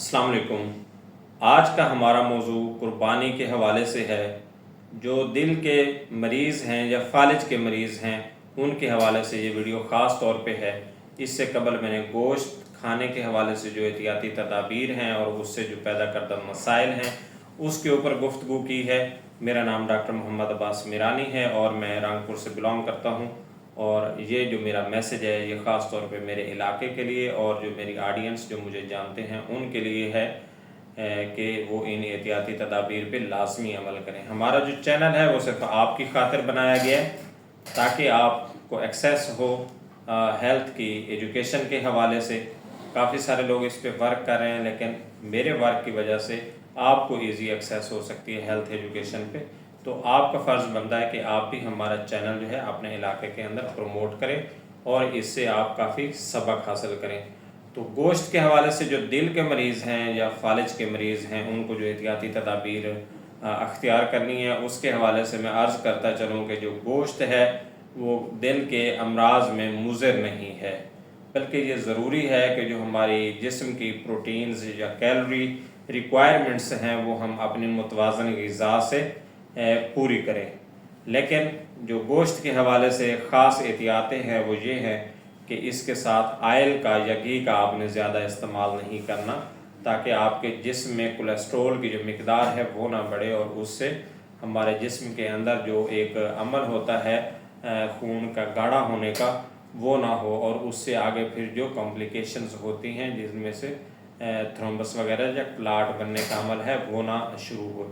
अस्सलाम वालेकुम। आज का हमारा मौजू कुर्बानी के हवाले से है। जो दिल के मरीज़ हैं या फालिज के मरीज़ हैं उनके हवाले से ये वीडियो ख़ास तौर पे है। इससे कबल मैंने गोश्त खाने के हवाले से जो एहतियाती तदाबीर हैं और उससे जो पैदा करदा मसाइल हैं उसके ऊपर गुफ्तगू की है। मेरा नाम डॉक्टर मोहम्मद अब्बास मीरानी है और मैं रंगपुर से बिलोंग करता हूँ। और ये जो मेरा मैसेज है ये ख़ास तौर पे मेरे इलाके के लिए और जो मेरी ऑडियंस जो मुझे जानते हैं उनके लिए है कि वो इन एहतियाती तदाबीर पे लाजमी अमल करें। हमारा जो चैनल है वो सिर्फ आपकी खातिर बनाया गया है ताकि आपको एक्सेस हो हेल्थ की एजुकेशन के हवाले से। काफ़ी सारे लोग इस पे वर्क कर रहे हैं लेकिन मेरे वर्क की वजह से आपको इजी एक्सेस हो सकती है हेल्थ एजुकेशन पे। तो आपका फ़र्ज़ बनता है कि आप भी हमारा चैनल जो है अपने इलाके के अंदर प्रमोट करें और इससे आप काफ़ी सबक हासिल करें। तो गोश्त के हवाले से जो दिल के मरीज़ हैं या फालिज के मरीज़ हैं उनको जो एहतियाती तदाबीर अख्तियार करनी है उसके हवाले से मैं अर्ज़ करता चलूँ कि जो गोश्त है वो दिल के अमराज में मुज़र नहीं है, बल्कि ये ज़रूरी है कि जो हमारी जिस्म की प्रोटीन्स या कैलोरी रिक्वायरमेंट्स हैं वो हम अपनी मुतवाज़न ग़िज़ा से पूरी करें। लेकिन जो गोश्त के हवाले से ख़ास एहतियातें हैं वो ये हैं कि इसके साथ आयल का या घी का आपने ज़्यादा इस्तेमाल नहीं करना ताकि आपके जिस्म में कोलेस्ट्रोल की जो मिकदार है वो ना बढ़े और उससे हमारे जिस्म के अंदर जो एक अमल होता है खून का गाढ़ा होने का वो ना हो और उससे आगे फिर जो कॉम्प्लिकेशंस होती हैं जिसमें से थ्रोम्बस वगैरह या क्लाट बनने का अमल है वो ना शुरू हो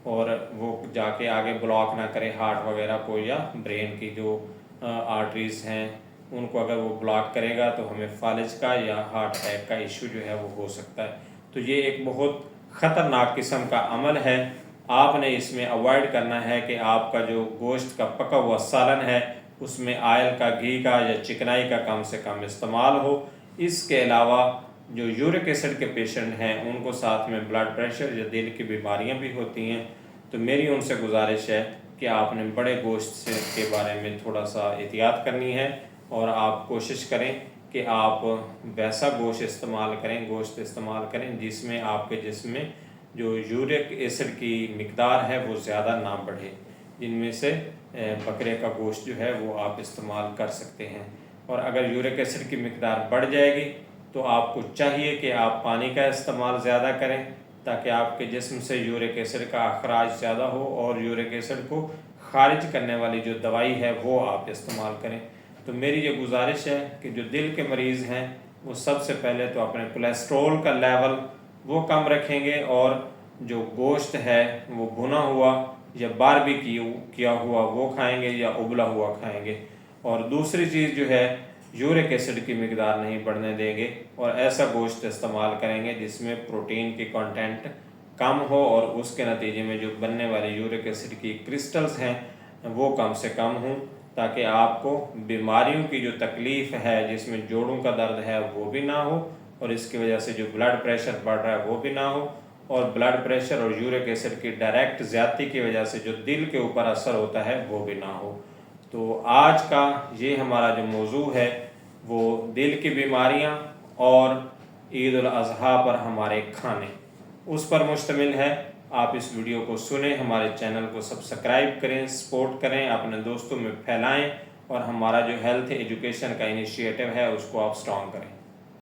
और वो जाके आगे ब्लॉक ना करे हार्ट वगैरह को या ब्रेन की जो आर्टरीज़ हैं उनको अगर वो ब्लॉक करेगा तो हमें फालिज का या हार्ट अटैक का इशू जो है वो हो सकता है। तो ये एक बहुत ख़तरनाक किस्म का अमल है। आपने इसमें अवॉइड करना है कि आपका जो गोश्त का पका हुआ सालन है उसमें आयल का घी का या चिकनाई का कम से कम इस्तेमाल हो। इसके अलावा जो यूरिक एसिड के पेशेंट हैं उनको साथ में ब्लड प्रेशर या दिल की बीमारियां भी होती हैं तो मेरी उनसे गुजारिश है कि आपने बड़े गोश्त से के बारे में थोड़ा सा एहतियात करनी है और आप कोशिश करें कि आप वैसा गोश्त इस्तेमाल करें जिसमें आपके जिस्म में जो यूरिक एसिड की मिकदार है वो ज़्यादा ना बढ़े। जिनमें से बकरे का गोश्त जो है वो आप इस्तेमाल कर सकते हैं। और अगर यूरिक एसिड की मिकदार बढ़ जाएगी तो आपको चाहिए कि आप पानी का इस्तेमाल ज़्यादा करें ताकि आपके जिस्म से यूरिक एसिड का अखराज ज़्यादा हो और यूरिक एसिड को ख़ारिज करने वाली जो दवाई है वो आप इस्तेमाल करें। तो मेरी ये गुजारिश है कि जो दिल के मरीज़ हैं वो सबसे पहले तो अपने कोलेस्ट्रोल का लेवल वो कम रखेंगे और जो गोश्त है वो भुना हुआ या बारबेक्यू किया हुआ वो खाएंगे या उबला हुआ खाएंगे। और दूसरी चीज़ जो है यूरिक एसिड की मिकदार नहीं बढ़ने देंगे और ऐसा गोश्त इस्तेमाल करेंगे जिसमें प्रोटीन की कंटेंट कम हो और उसके नतीजे में जो बनने वाले यूरिक एसिड की क्रिस्टल्स हैं वो कम से कम हों ताकि आपको बीमारियों की जो तकलीफ़ है जिसमें जोड़ों का दर्द है वो भी ना हो और इसकी वजह से जो ब्लड प्रेशर बढ़ रहा है वो भी ना हो और ब्लड प्रेशर और यूरिक एसिड की डायरेक्ट ज़्यादती की वजह से जो दिल के ऊपर असर होता है वो भी ना हो। तो आज का ये हमारा जो मौजू है वो दिल की बीमारियां और ईद उल अज़हा पर हमारे खाने उस पर मुश्तमिल है। आप इस वीडियो को सुने, हमारे चैनल को सब्सक्राइब करें, सपोर्ट करें, अपने दोस्तों में फैलाएं और हमारा जो हेल्थ एजुकेशन का इनिशिएटिव है उसको आप स्ट्रॉन्ग करें।